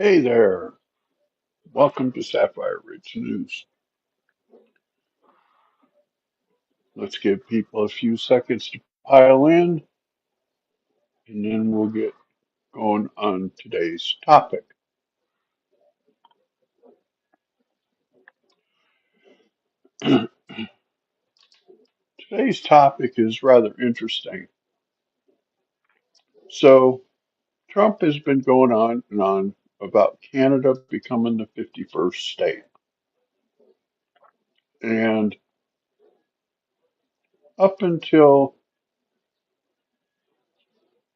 Hey there, welcome to Sapphire Ridge News. Let's give people a few seconds to pile in, and then we'll get going on today's topic. Today's topic is rather interesting. So, Trump has been going on and on about Canada becoming the 51st state. And up until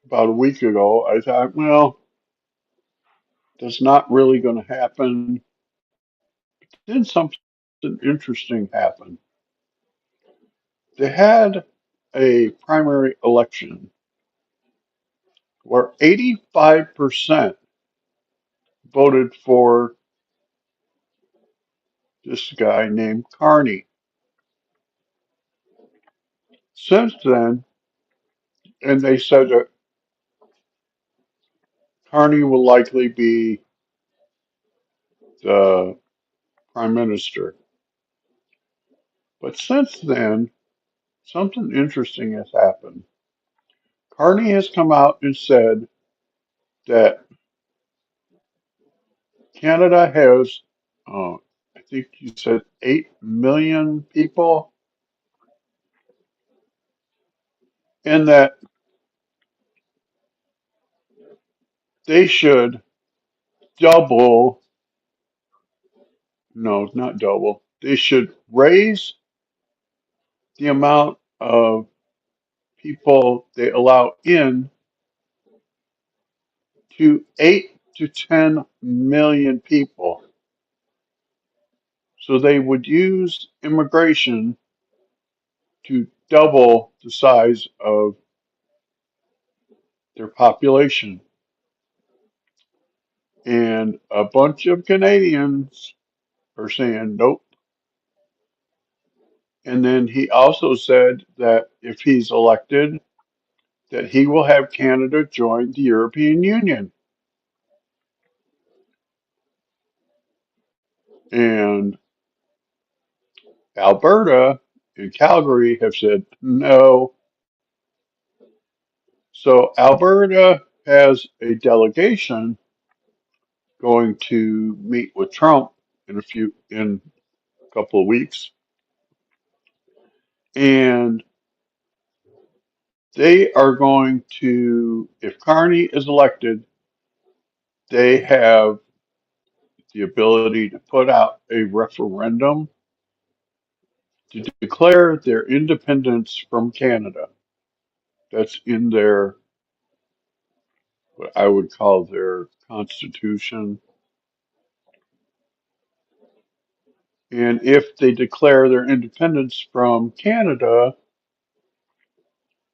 about a week ago, I thought, well, that's not really going to happen. Then something interesting happened. They had a primary election where 85% voted for this guy named Carney. Since then, and they said that Carney will likely be the prime minister. But since then, something interesting has happened. Carney has come out and said that Canada has, I think you said 8 million people, and that they should double, no, not double, they should raise the amount of people they allow in to 8 to 10 million people. So they would use immigration to double the size of their population. And a bunch of Canadians are saying nope. And then he also said that if he's elected, that he will have Canada join the European Union. And Alberta and Calgary have said no. So Alberta has a delegation going to meet with Trump in a couple of weeks, and they are going to, if Carney is elected, they have the ability to put out a referendum to declare their independence from Canada. That's in their, what I would call their constitution. And if they declare their independence from Canada,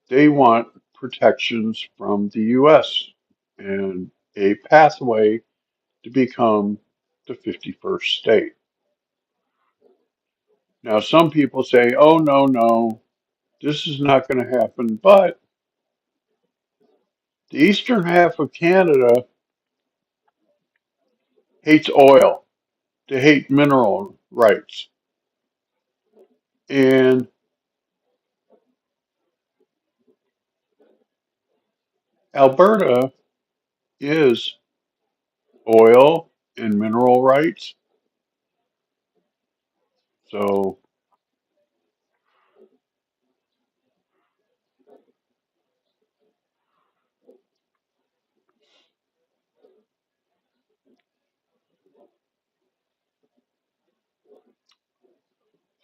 they want protections from the US and a pathway to become the 51st state. Now, some people say, oh, no, no, this is not going to happen. But the eastern half of Canada hates oil, they hate mineral rights. And Alberta is oil and mineral rights. So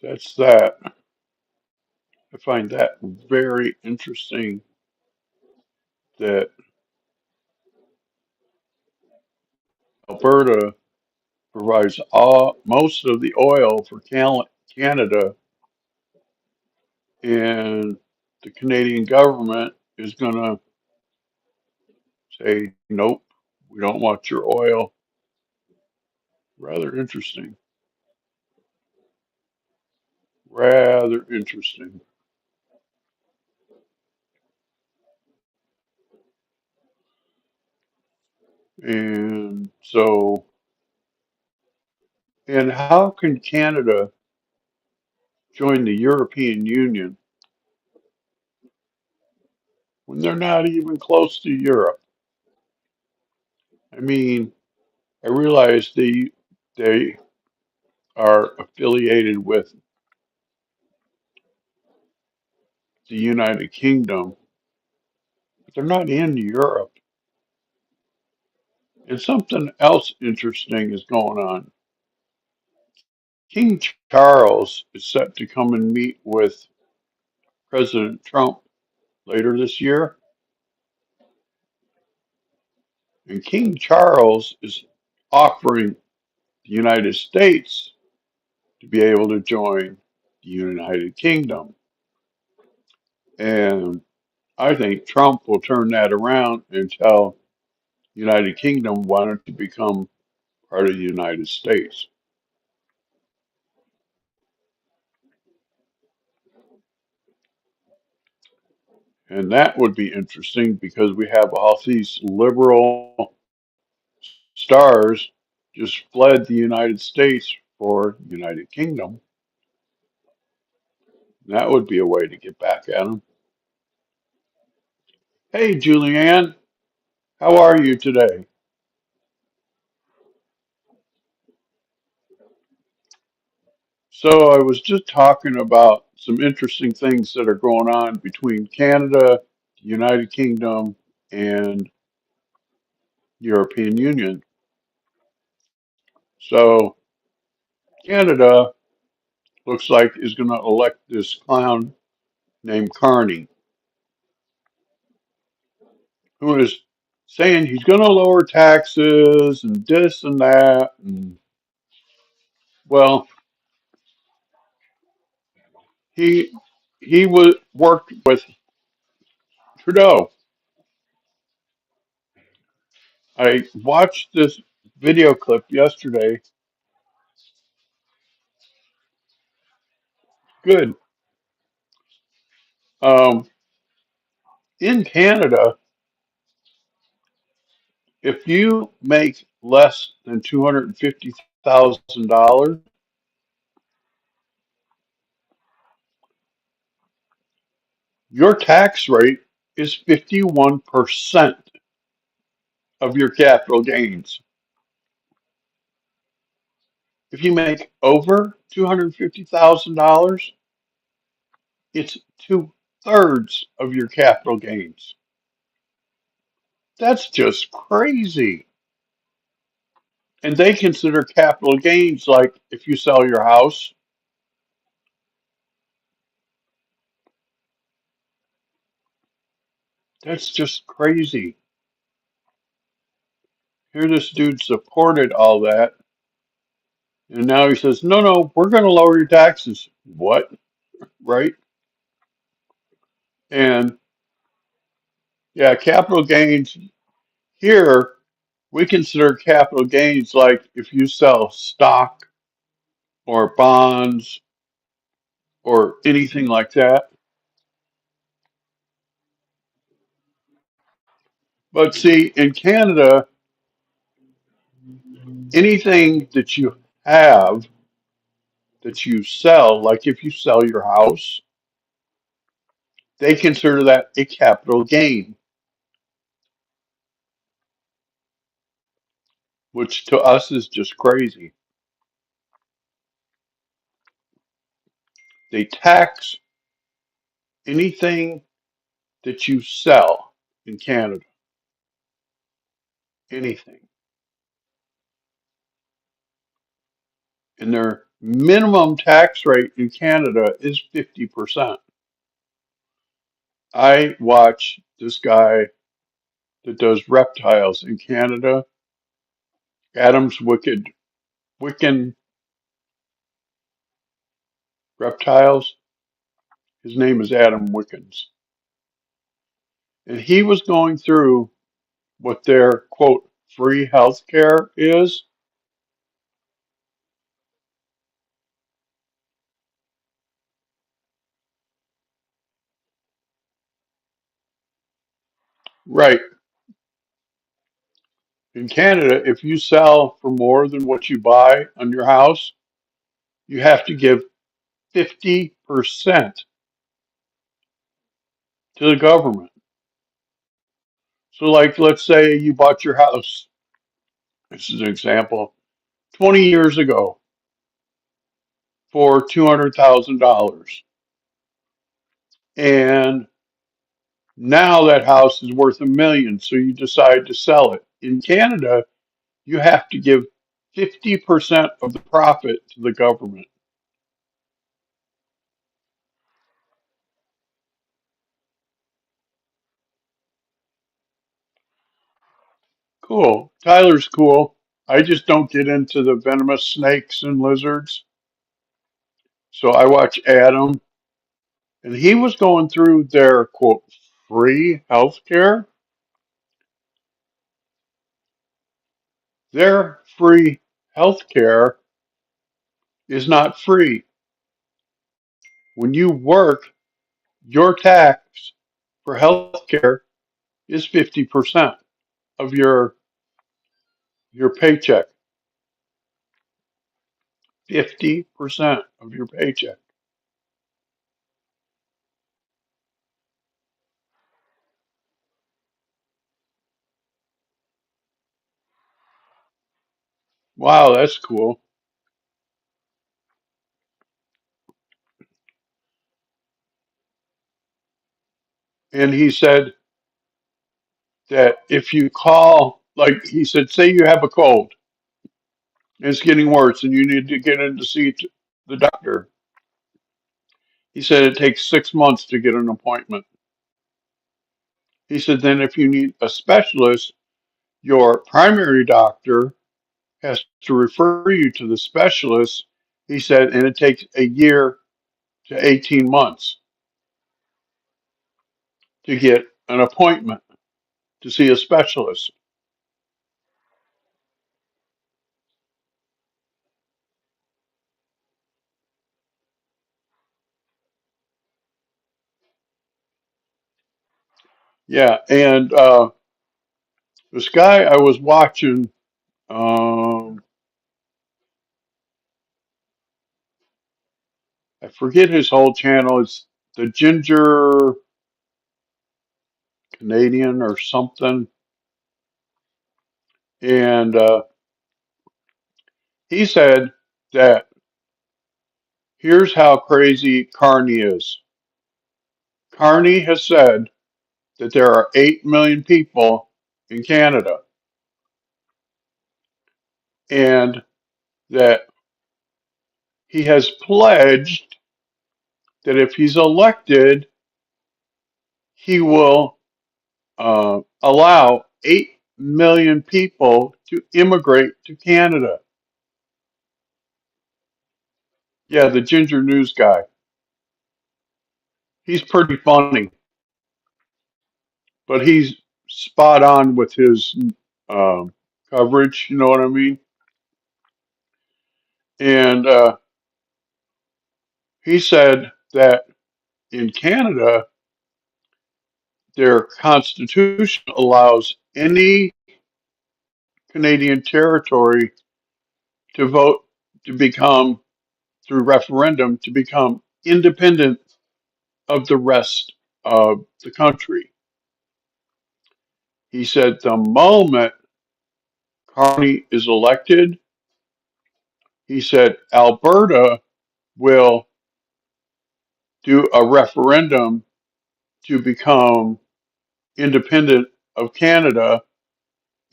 that's that. I find that very interesting that Alberta provides all most of the oil for Canada, and the Canadian government is going to say, nope, we don't want your oil. Rather interesting. Rather interesting. And so, and how can Canada join the European Union when they're not even close to Europe? I mean, I realize they are affiliated with the United Kingdom, but they're not in Europe. And something else interesting is going on. King Charles is set to come and meet with President Trump later this year, and King Charles is offering the United States to be able to join the United Kingdom. And I think Trump will turn that around and tell the United Kingdom wanted to become part of the United States. And that would be interesting because we have all these liberal stars just fled the United States for the United Kingdom. That would be a way to get back at them. Hey, Julianne, how are you today? So I was just talking about some interesting things that are going on between Canada, the United Kingdom, and European Union. So Canada looks like is going to elect this clown named Carney, who is saying he's going to lower taxes and this and that. And well, he he was worked with Trudeau. I watched this video clip yesterday. Good. Um, in Canada, if you make less than $250,000, your tax rate is 51% of your capital gains. If you make over $250,000, it's two-thirds of your capital gains. That's just crazy. And they consider capital gains like if you sell your house. That's just crazy. Here, this dude supported all that, and now he says, no, no, we're going to lower your taxes. What? Right? And yeah, capital gains here, we consider capital gains like if you sell stock or bonds or anything like that. But see, in Canada, anything that you have that you sell, like if you sell your house, they consider that a capital gain, which to us is just crazy. They tax anything that you sell in Canada, anything. And their minimum tax rate in Canada is 50%. I watch this guy that does reptiles in Canada, Adam's Wiccan Reptiles. His name is Adam Wickens. And he was going through what their quote free healthcare is. Right. In Canada, if you sell for more than what you buy on your house, you have to give 50% to the government. So, like, let's say you bought your house, this is an example, 20 years ago for $200,000. And now that house is worth $1 million, so you decide to sell it. In Canada, you have to give 50% of the profit to the government. Cool. Tyler's cool. I just don't get into the venomous snakes and lizards. So I watch Adam, and he was going through their quote free healthcare. Their free healthcare is not free. When you work, your tax for healthcare is 50% of your paycheck. 50% of your paycheck. Wow, that's cool. And he said that if you call, like he said, say you have a cold and it's getting worse and you need to get in to see the doctor. He said it takes 6 months to get an appointment. He said then if you need a specialist, your primary doctor has to refer you to the specialist. He said, and it takes a year to 18 months to get an appointment to see a specialist. Yeah, and this guy I was watching, um, I forget his whole channel. It's the Ginger Canadian or something, and he said that here's how crazy Carney is. Carney has said that there are 8 million people in Canada, and that he has pledged that if he's elected, he will allow 8 million people to immigrate to Canada. Yeah, the Ginger News guy. He's pretty funny, but he's spot on with his um, coverage. You know what I mean? And he said that in Canada, their constitution allows any Canadian territory to vote to become, through referendum, to become independent of the rest of the country. He said the moment Carney is elected, he said Alberta will do a referendum to become independent of Canada.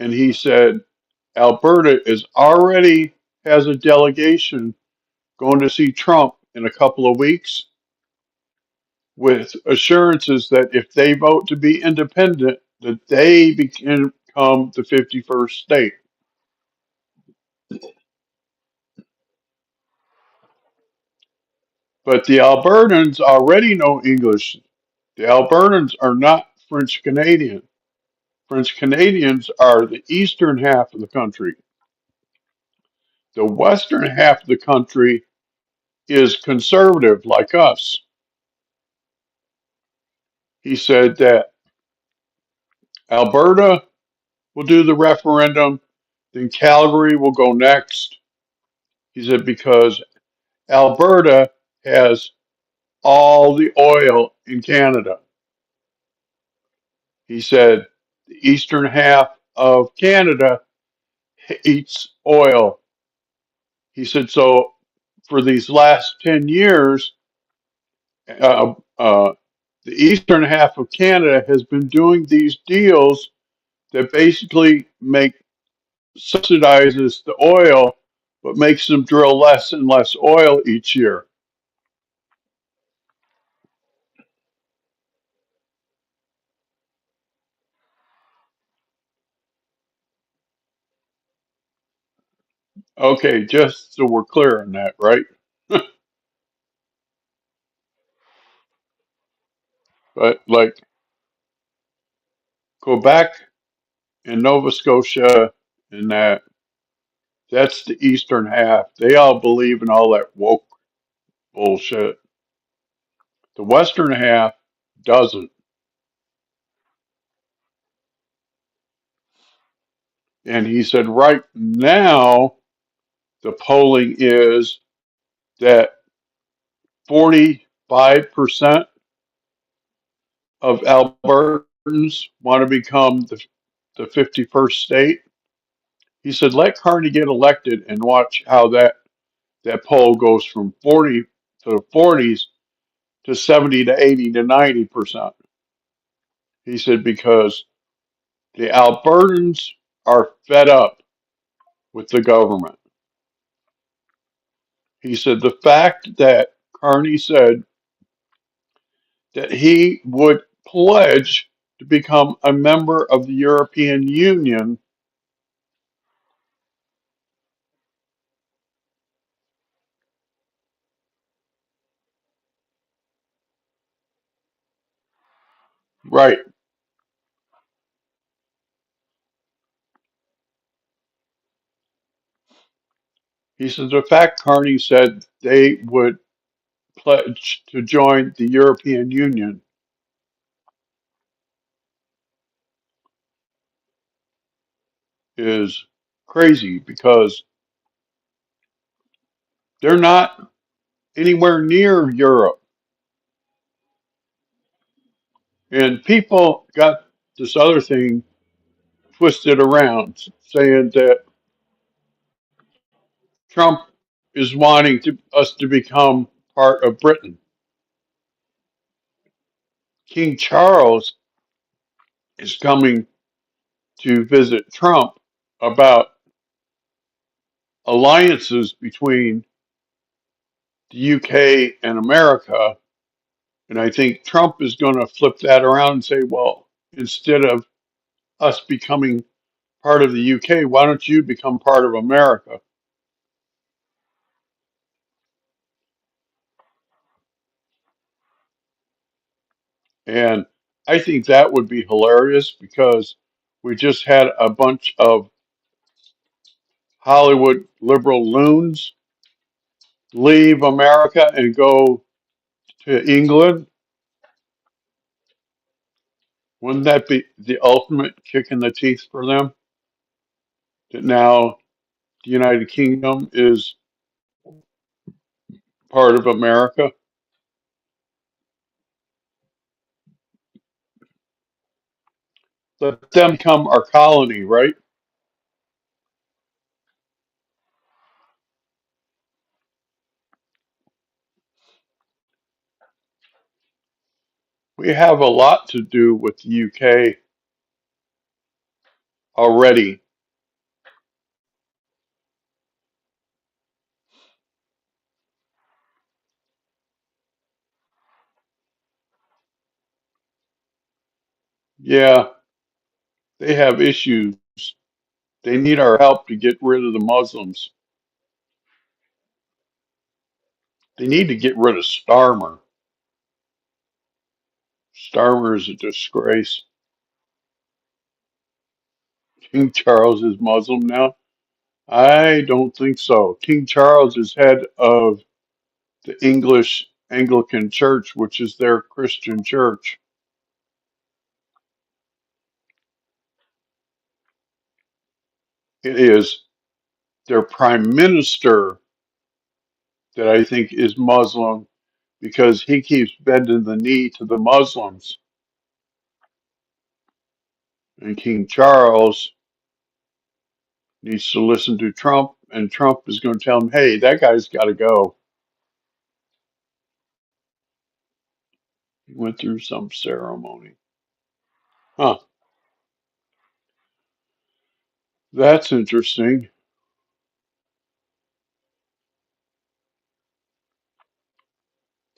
And he said Alberta is already has a delegation going to see Trump in a couple of weeks with assurances that if they vote to be independent, that they become the 51st state. But the Albertans already know English. The Albertans are not French Canadian. French Canadians are the eastern half of the country. The western half of the country is conservative like us. He said that Alberta we'll do the referendum, then Calgary will go next. He said, because Alberta has all the oil in Canada. He said, the eastern half of Canada eats oil. He said, so for these last 10 years, uh, uh, the eastern half of Canada has been doing these deals that basically make subsidizes the oil, but makes them drill less and less oil each year. Okay, just so we're clear on that, right? But like Quebec and Nova Scotia and that's the eastern half. They all believe in all that woke bullshit. The western half doesn't. And he said right now the polling is that 45% of Albertans want to become the 51st state. He said, let Carney get elected and watch how that poll goes from 40 to the 40s to 70 to 80 to 90%. He said, because the Albertans are fed up with the government. He said, the fact that Carney said that he would pledge to become a member of the European Union. Right. He said, the fact Carney said they would pledge to join the European Union is crazy because they're not anywhere near Europe. And people got this other thing twisted around, saying that Trump is wanting us to become part of Britain. King Charles is coming to visit Trump about alliances between the UK and America. And I think Trump is going to flip that around and say, well, instead of us becoming part of the UK, why don't you become part of America? And I think that would be hilarious because we just had a bunch of Hollywood liberal loons leave America and go to England. Wouldn't that be the ultimate kick in the teeth for them? That now the United Kingdom is part of America? Let them become our colony, right? We have a lot to do with the UK already. Yeah, they have issues. They need our help to get rid of the Muslims. They need to get rid of Starmer. Starmer is a disgrace. King Charles is Muslim now? I don't think so. King Charles is head of the English Anglican Church, which is their Christian church. It is their prime minister that I think is Muslim because he keeps bending the knee to the Muslims. And King Charles needs to listen to Trump, and Trump is going to tell him, hey, that guy's got to go. He went through some ceremony. Huh, that's interesting.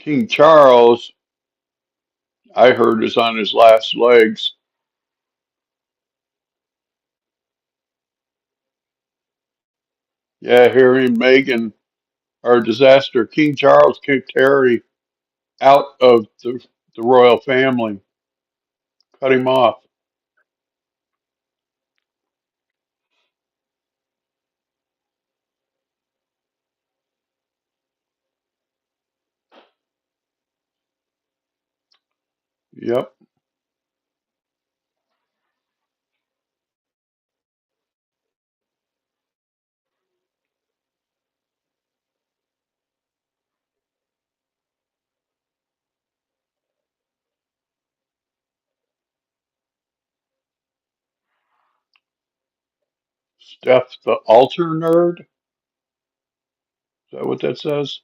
King Charles, I heard, is on his last legs. Yeah, Harry and Meghan are a disaster. King Charles kicked Harry out of the royal family, cut him off. Yep. Steph the altar nerd. Is that what that says?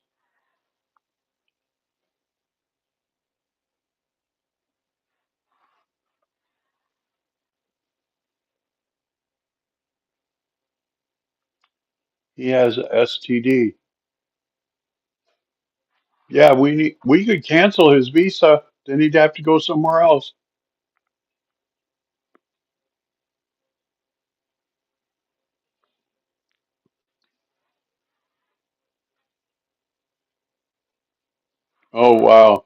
He has a STD. Yeah, we could cancel his visa. Then he'd have to go somewhere else. Oh wow.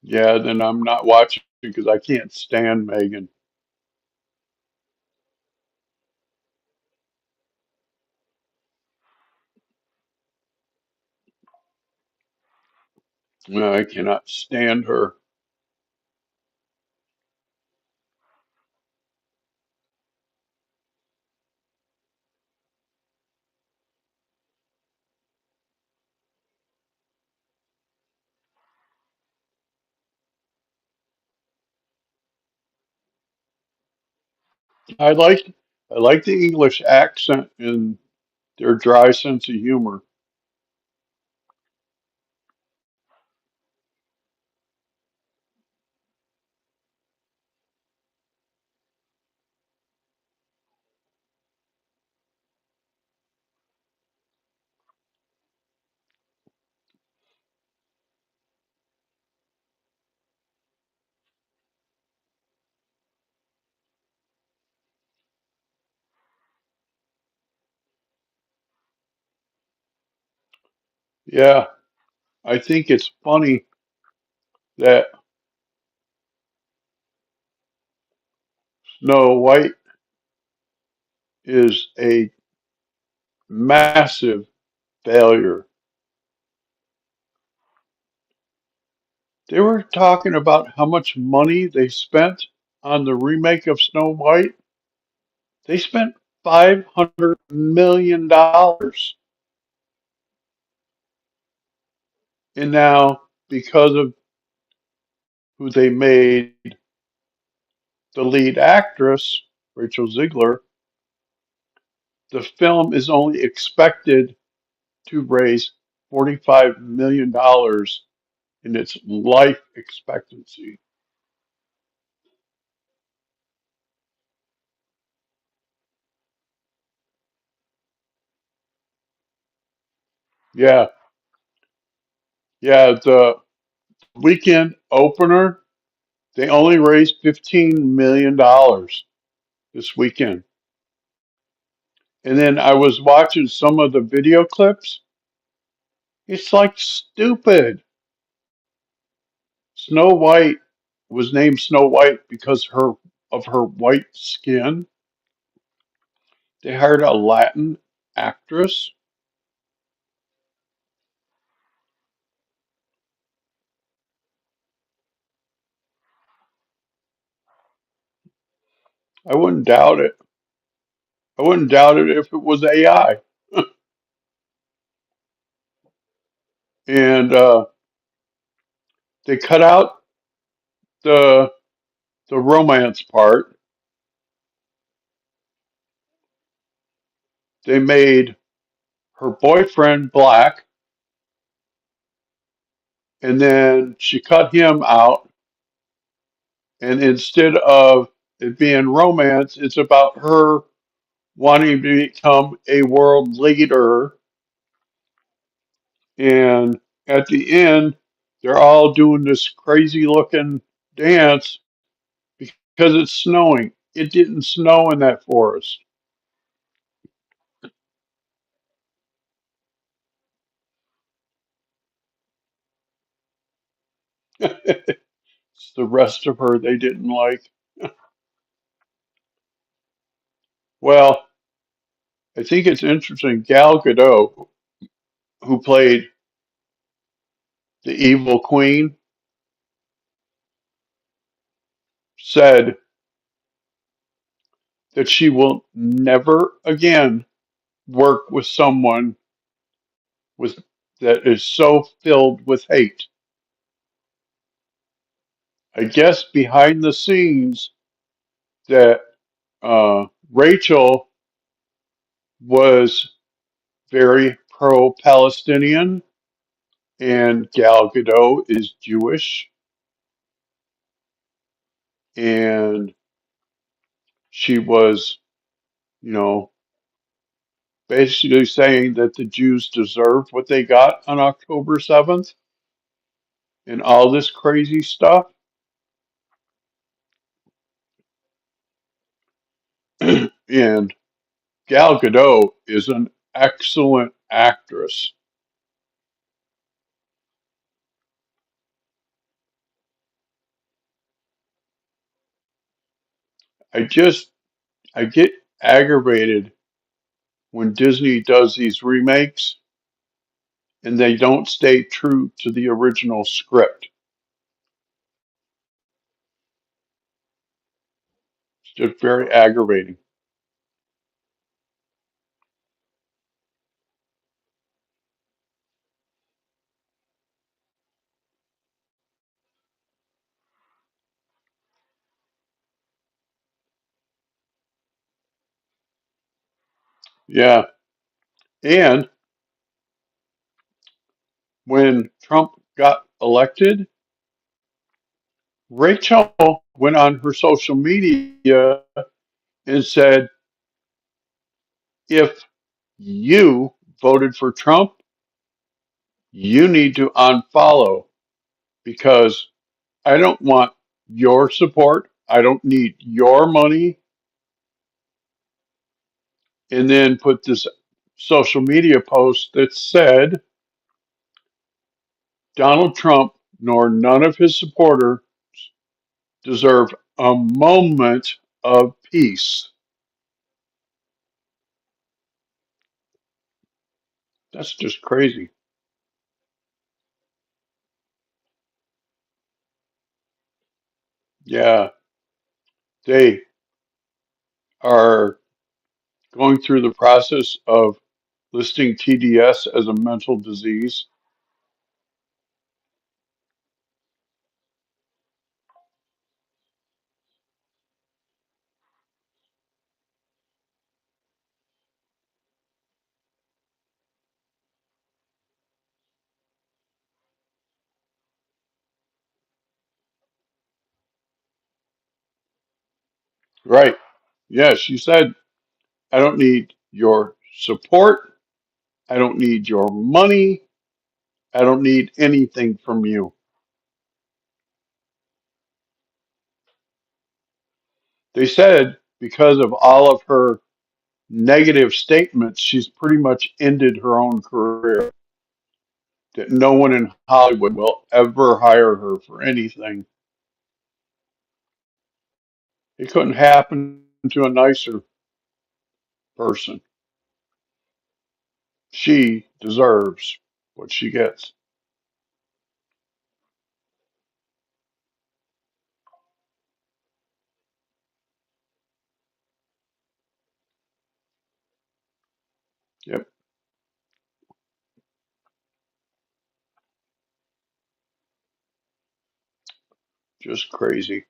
Yeah, then I'm not watching because I can't stand Megan. No, I cannot stand her. I like I like the English accent and their dry sense of humor. Yeah, I think it's funny that Snow White is a massive failure. They were talking about how much money they spent on the remake of Snow White. They spent $500 million. And now, because of who they made the lead actress, Rachel Ziegler, the film is only expected to raise $45 million in its life expectancy. Yeah, yeah, the weekend opener, they only raised $15 million this weekend. And then I was watching some of the video clips. It's like stupid. Snow White was named Snow White because of her white skin. They hired a Latin actress. I wouldn't doubt it. I wouldn't doubt it if it was AI. And they cut out the the romance part. They made her boyfriend black, and then she cut him out. And instead of it being romance, it's about her wanting to become a world leader. And at the end, they're all doing this crazy looking dance because it's snowing. It didn't snow in that forest. It's the rest of her they didn't like. Well, I think it's interesting. Gal Gadot, who played the evil queen, said that she will never again work with someone with that is so filled with hate. I guess behind the scenes that Rachel was very pro-Palestinian, and Gal Gadot is Jewish, and she was, you know, basically saying that the Jews deserved what they got on October 7th and all this crazy stuff. And Gal Gadot is an excellent actress. I just, I get aggravated when Disney does these remakes and they don't stay true to the original script. It's just very aggravating. Yeah. And when Trump got elected, Rachel went on her social media and said, if you voted for Trump, you need to unfollow because I don't want your support. I don't need your money. And then put this social media post that said, Donald Trump nor none of his supporters deserve a moment of peace. That's just crazy. Yeah, they are going through the process of listing TDS as a mental disease. Right. Yes, she said, I don't need your support. I don't need your money. I don't need anything from you. They said because of all of her negative statements, she's pretty much ended her own career. That no one in Hollywood will ever hire her for anything. It couldn't happen to a nicer person. She deserves what she gets. Yep. Just crazy.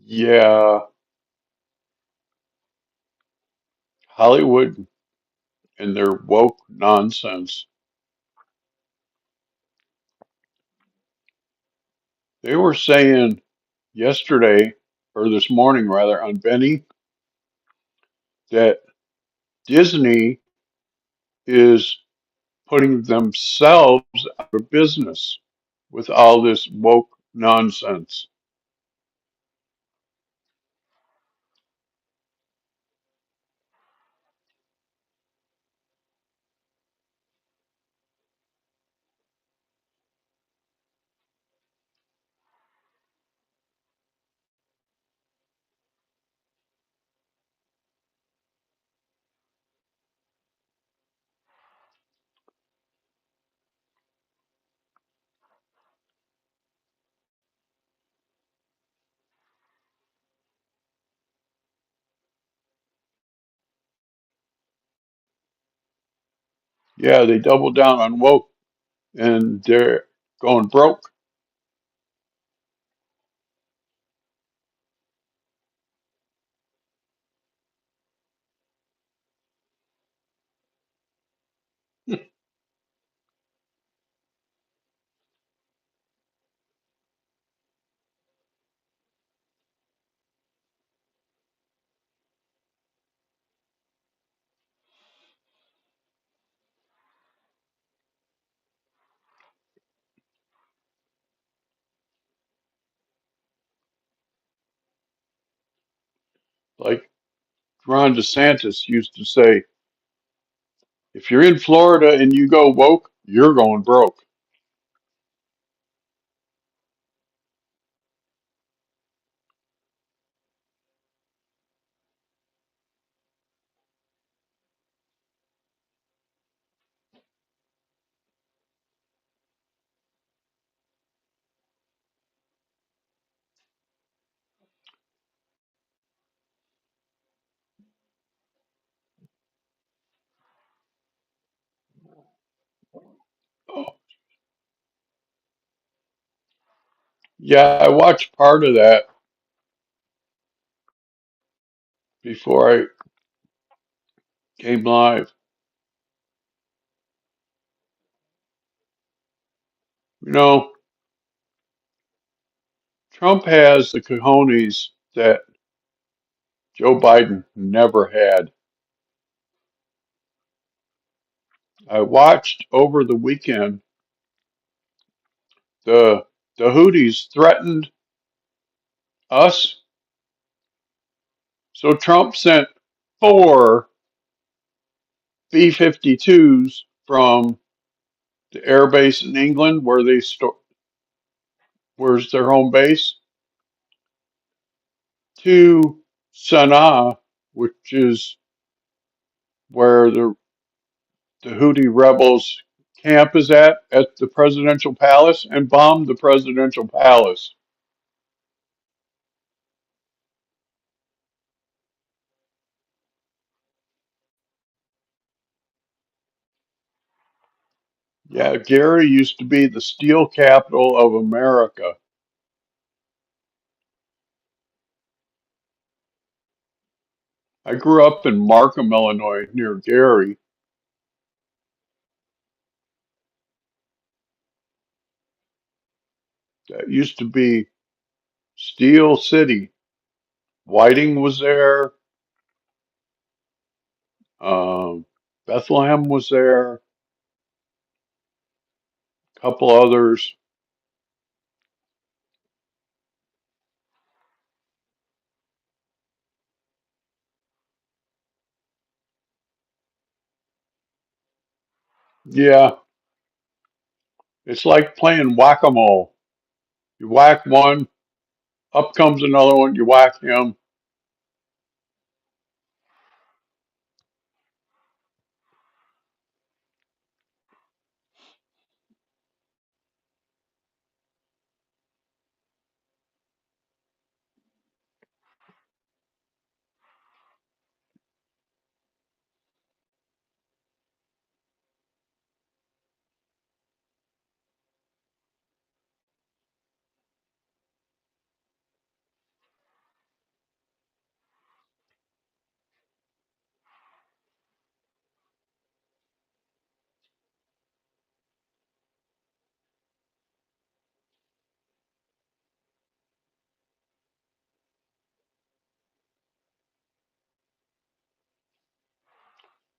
Yeah. Hollywood and their woke nonsense. They were saying yesterday, or this morning rather, on Benny, that Disney is putting themselves out of business with all this woke nonsense. Yeah, they doubled down on woke and they're going broke. Like Ron DeSantis used to say, if you're in Florida and you go woke, you're going broke. Oh, yeah, I watched part of that before I came live. You know, Trump has the cojones that Joe Biden never had. I watched over the weekend the Houthis threatened us, so Trump sent four B-52s from the air base in England, where where's their home base, to Sana'a, which is where the Houthi rebels camp is at the presidential palace, and bombed the presidential palace. Yeah, Gary used to be the steel capital of America. I grew up in Markham, Illinois, near Gary. That used to be Steel City. Whiting was there. Um, Bethlehem was there. A couple others. Yeah, it's like playing whack-a-mole. You whack one, up comes another one. You whack him.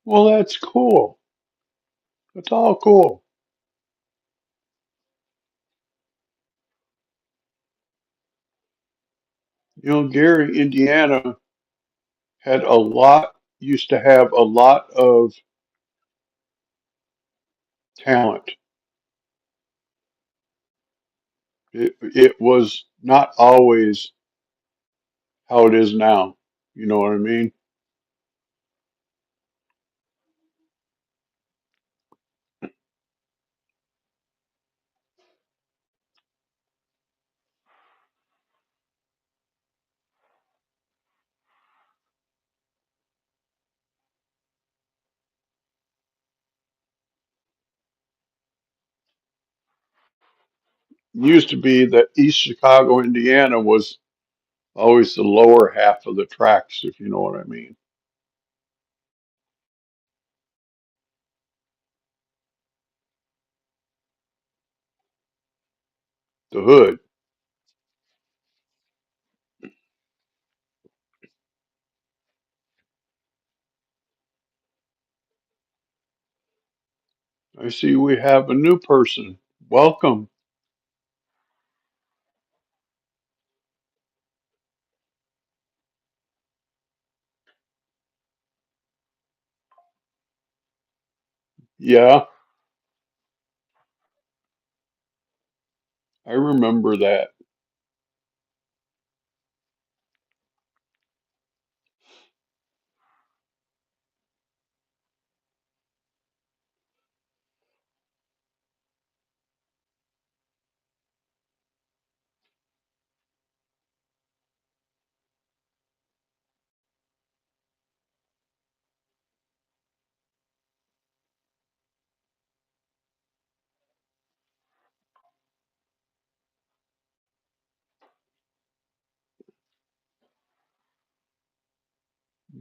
Well, that's cool. That's all cool. Gary, Indiana had a lot, used to have a lot of talent. It was not always how it is now. You know what I mean? It used to be that East Chicago, Indiana was always the lower half of the tracks, if you know what I mean. The hood. I see we have a new person. Welcome. Yeah, I remember that.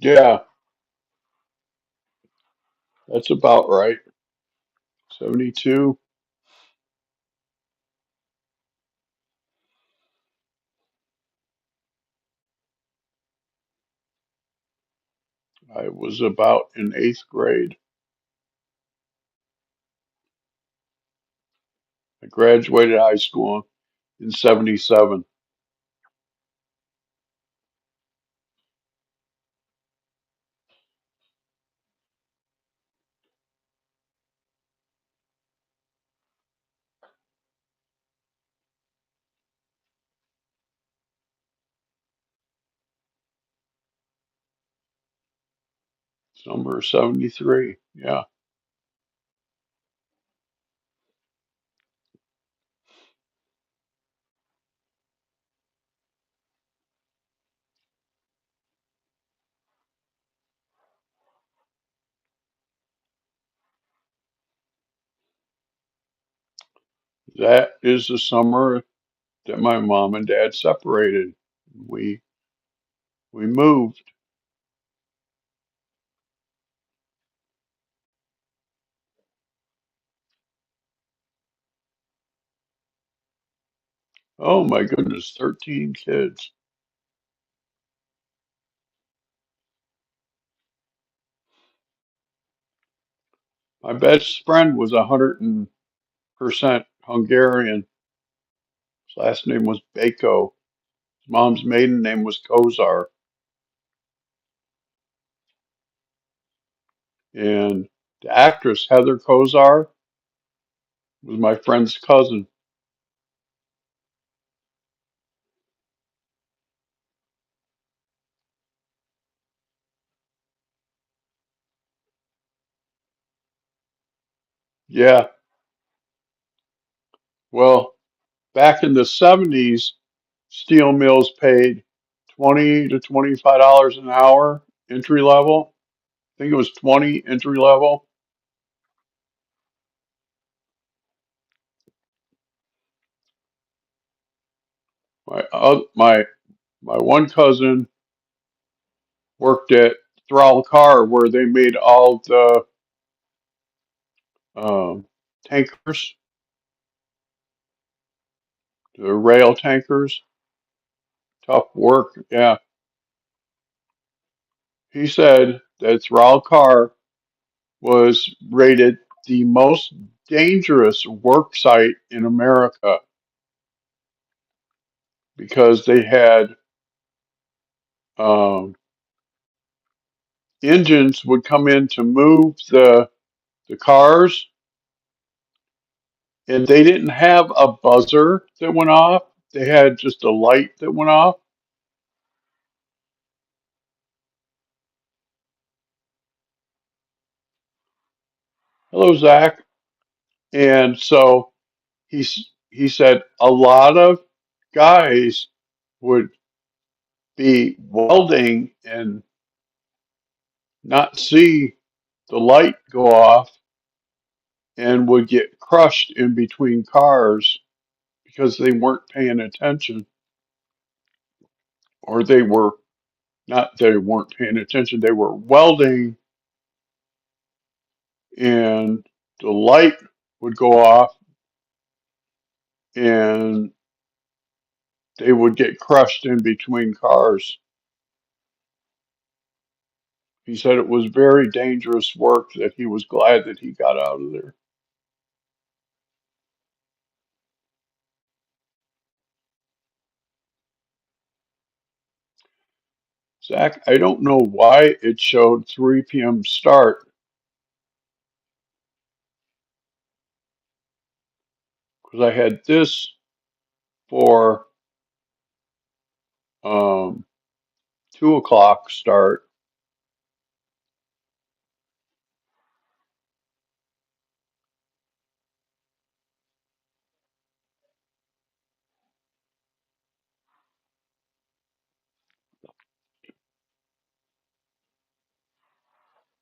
Yeah, that's about right. 72. I was about in eighth grade. I graduated high school in 77. Summer of 73. Yeah, that is the summer that my mom and dad separated. We we moved. Oh my goodness, 13 kids. My best friend was 100% Hungarian. His last name was Bako. His mom's maiden name was Kozar. And the actress Heather Kozar was my friend's cousin. Yeah, well, back in the 70s, steel mills paid 20 to $25 an hour entry level. I think it was 20 entry level. My one cousin worked at Thrall Car where they made all the um, tankers, the rail tankers. Tough work. Yeah. He said that Thrall Car was rated the most dangerous work site in America because they had um, engines would come in to move the cars, and they didn't have a buzzer that went off. They had just a light that went off. Hello, Zach. And so he said a lot of guys would be welding and not see the light go off and would get crushed in between cars because they weren't paying attention, or they weren't paying attention, they were welding and the light would go off and they would get crushed in between cars. He said it was very dangerous work, that he was glad that he got out of there. Zach, I don't know why it showed 3 p.m. start, because I had this for um, 2 o'clock start,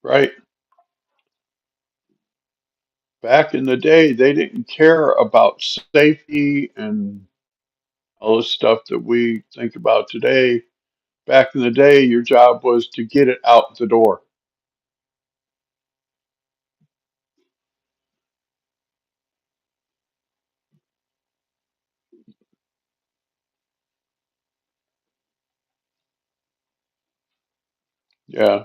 right? Back in the day, they didn't care about safety and all the stuff that we think about today. Back in the day, your job was to get it out the door. Yeah,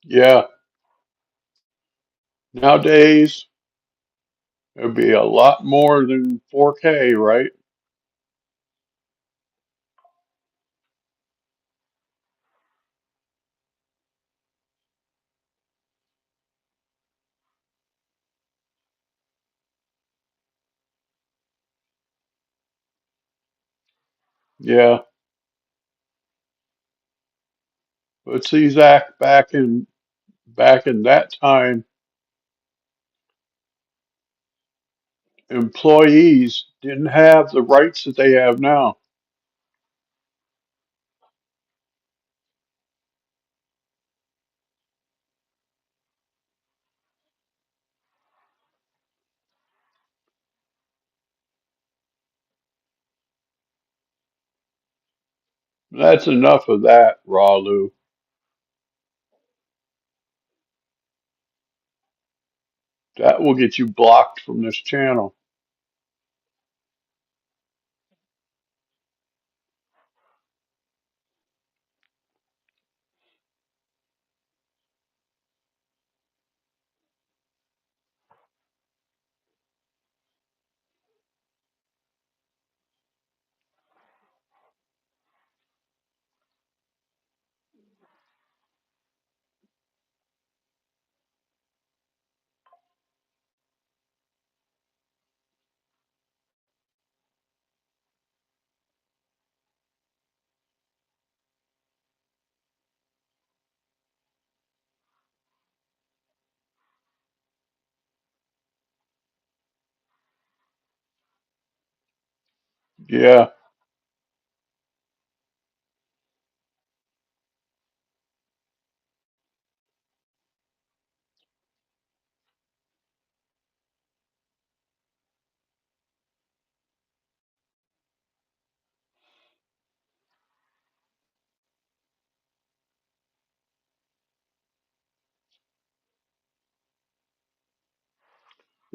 yeah. Nowadays, it'd be a lot more than 4K, right? Yeah. But see, Zach, back in that time, employees didn't have the rights that they have now. That's enough of that, Ralu. That will get you blocked from this channel. Yeah,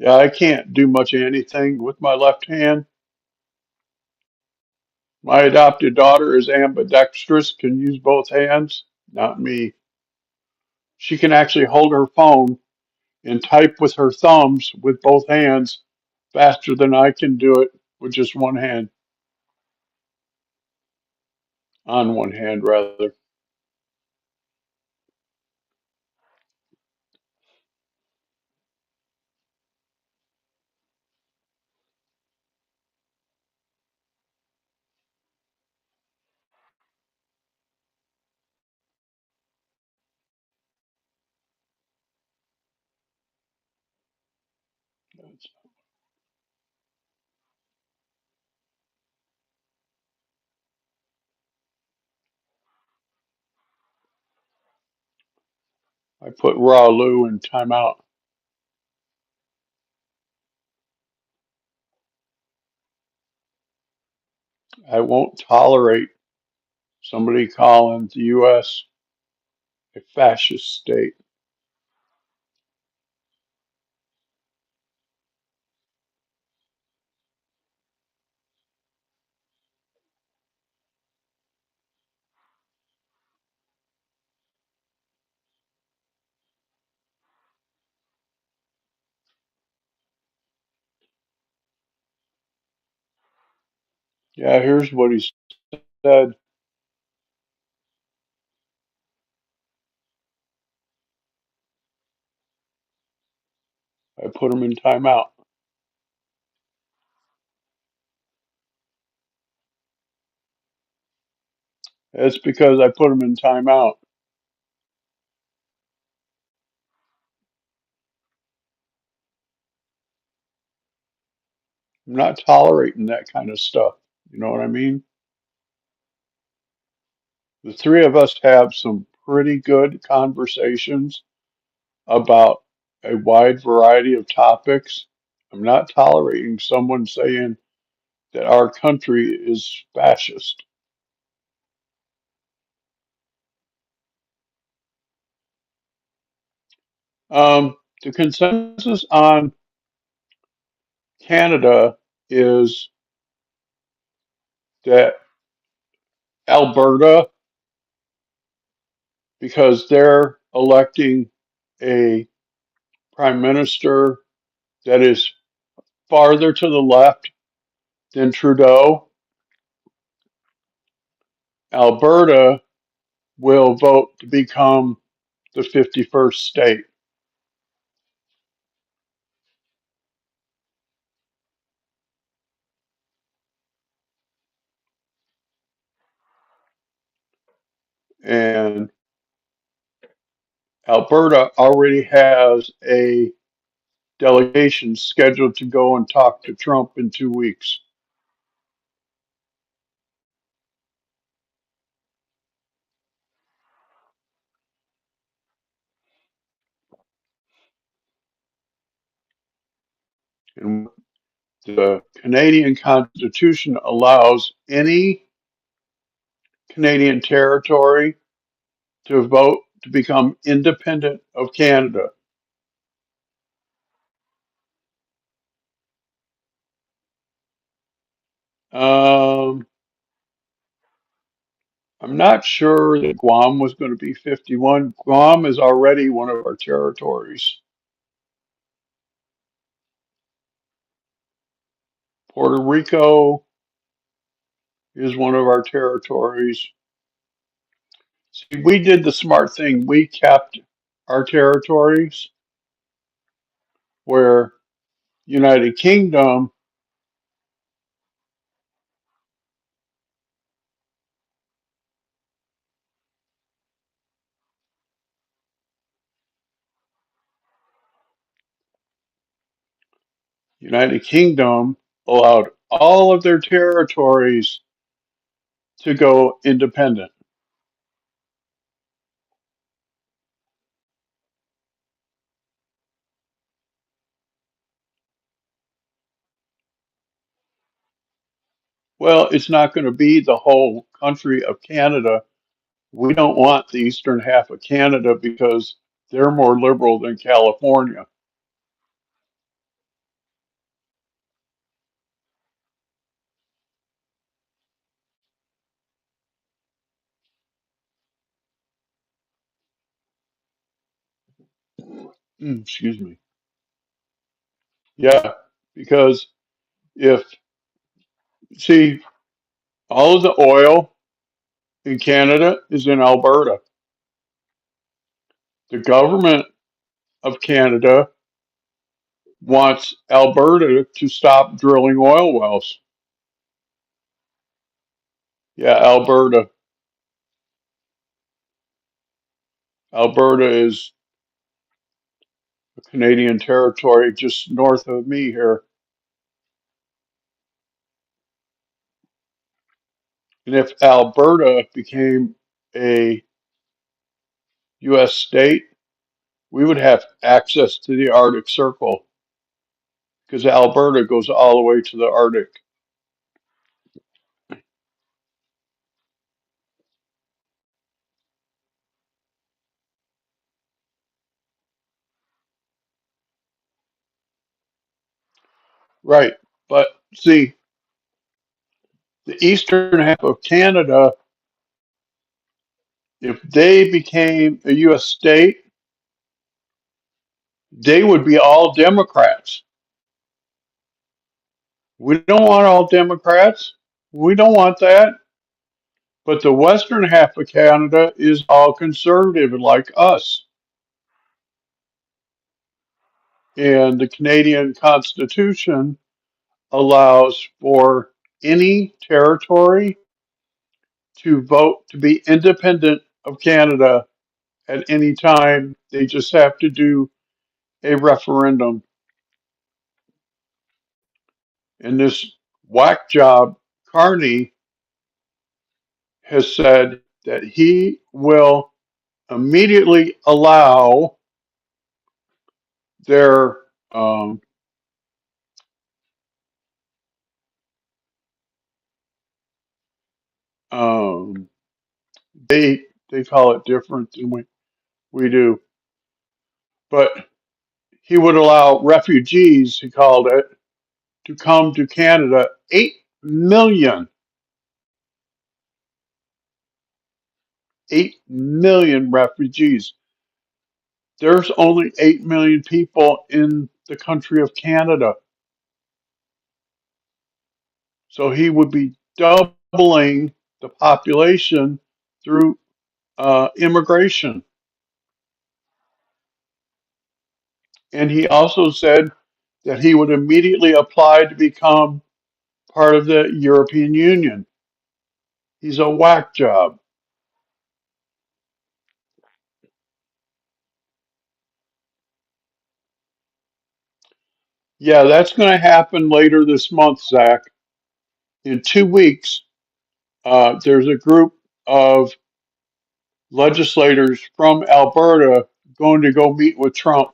Yeah, I can't do much of anything with my left hand. My adopted daughter is ambidextrous, can use both hands. Not me. She can actually hold her phone and type with her thumbs with both hands faster than I can do it with just one hand, on one hand rather. I put Ralu in timeout. I won't tolerate somebody calling the U.S. a fascist state. Yeah, here's what he said. I put him in timeout. That's because I put him in timeout. I'm not tolerating that kind of stuff. You know what I mean? The three of us have some pretty good conversations about a wide variety of topics. I'm not tolerating someone saying that our country is fascist. The consensus on Canada is that Alberta, because they're electing a prime minister that is farther to the left than Trudeau, Alberta will vote to become the 51st state. And Alberta already has a delegation scheduled to go and talk to Trump in 2 weeks. And the Canadian Constitution allows any Canadian territory to vote to become independent of Canada. Um, I'm not sure that Guam was going to be 51. Guam is already one of our territories. Puerto Rico is one of our territories. See, we did the smart thing. We kept our territories where United Kingdom, United Kingdom allowed all of their territories to go independent. Well, it's not going to be the whole country of Canada. We don't want the eastern half of Canada because they're more liberal than California. Excuse me. Yeah, because if, see, all of the oil in Canada is in Alberta. The government of Canada wants Alberta to stop drilling oil wells. Yeah, Alberta. Alberta is a Canadian territory just north of me here. And if Alberta became a U.S. state, we would have access to the Arctic Circle because Alberta goes all the way to the Arctic. Right. But see, the eastern half of Canada, if they became a U.S. state, they would be all Democrats. We don't want all Democrats. We don't want that. But the western half of Canada is all conservative like us. And the Canadian Constitution allows for any territory to vote to be independent of Canada at any time. They just have to do a referendum. And this whack job, Carney, has said that he will immediately allow their um, they call it different than we do, but he would allow refugees, he called it, to come to Canada. 8 million, 8 million refugees. There's only 8 million people in the country of Canada, so he would be doubling the population through immigration. And he also said that he would immediately apply to become part of the European Union. He's a whack job. Yeah, that's going to happen later this month, Zach. In 2 weeks, there's a group of legislators from Alberta going to go meet with Trump.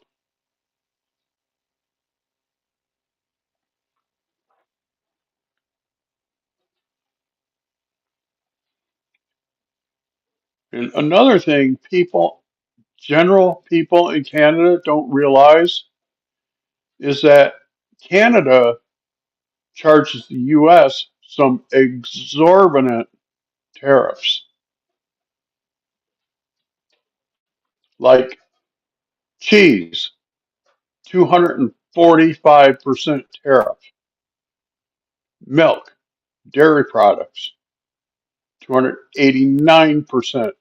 And another thing, general people in Canada don't realize is that Canada charges the US some exorbitant tariffs, like cheese, 245% tariff, milk, dairy products, 289%.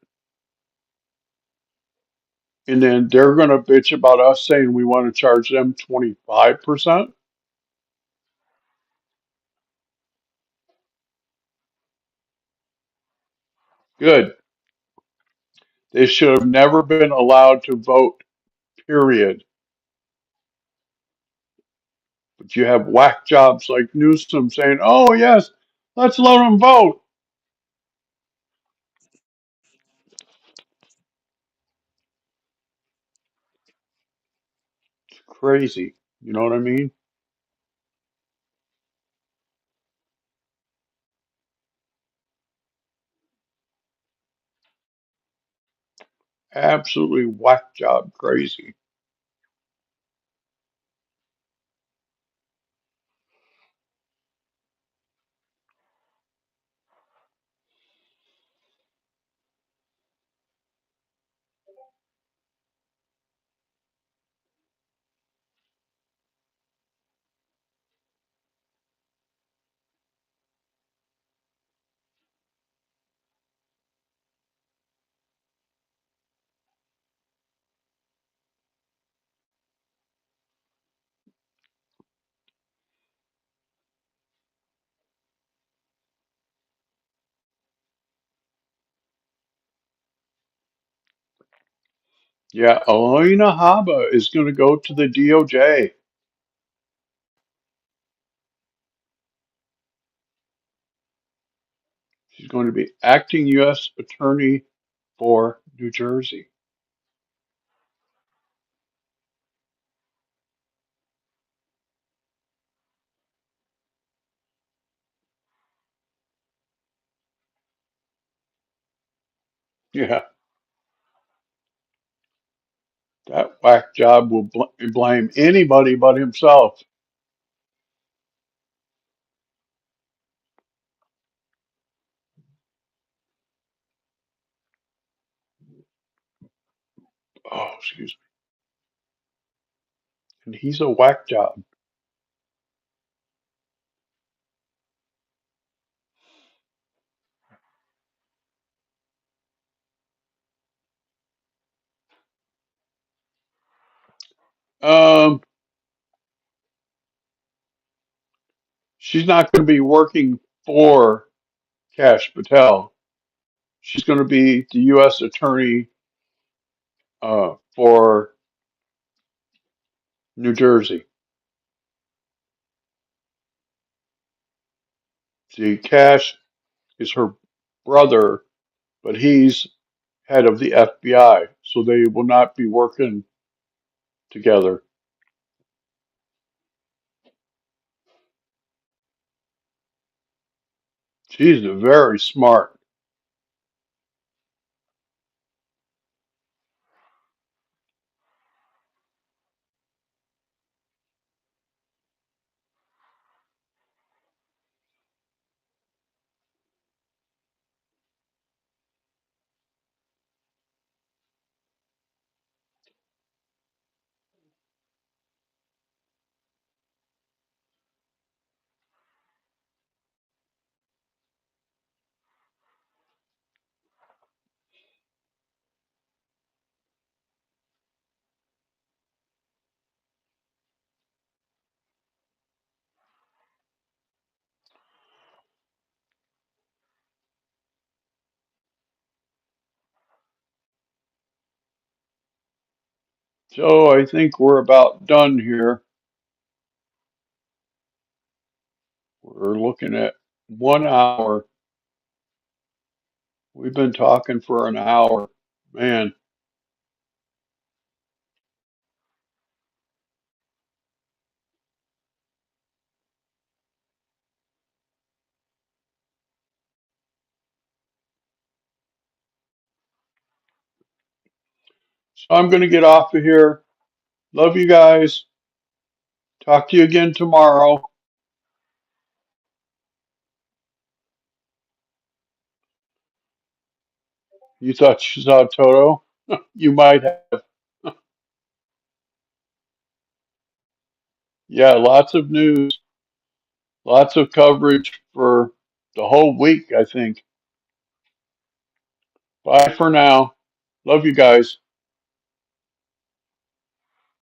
And then they're going to bitch about us saying we want to charge them 25%. Good. They should have never been allowed to vote, period. But you have whack jobs like Newsom saying, oh, yes, let's let them vote. It's crazy. You know what I mean? Absolutely whack job crazy. Yeah, Elena Haba is going to go to the DOJ. She's going to be acting U.S. Attorney for New Jersey. Yeah, that whack job will blame anybody but himself. Oh, excuse me. And he's a whack job. Um, she's not going to be working for Cash Patel. She's going to be the U.S. Attorney for New Jersey. See, Cash is her brother, but he's head of the FBI, so they will not be working together. She's very smart. So I think we're about done here. We're looking at 1 hour. We've been talking for an hour. Man, so I'm going to get off of here. Love you guys. Talk to you again tomorrow. You thought you saw Toto? You might have. Yeah, lots of news, lots of coverage for the whole week, I think. Bye for now. Love you guys.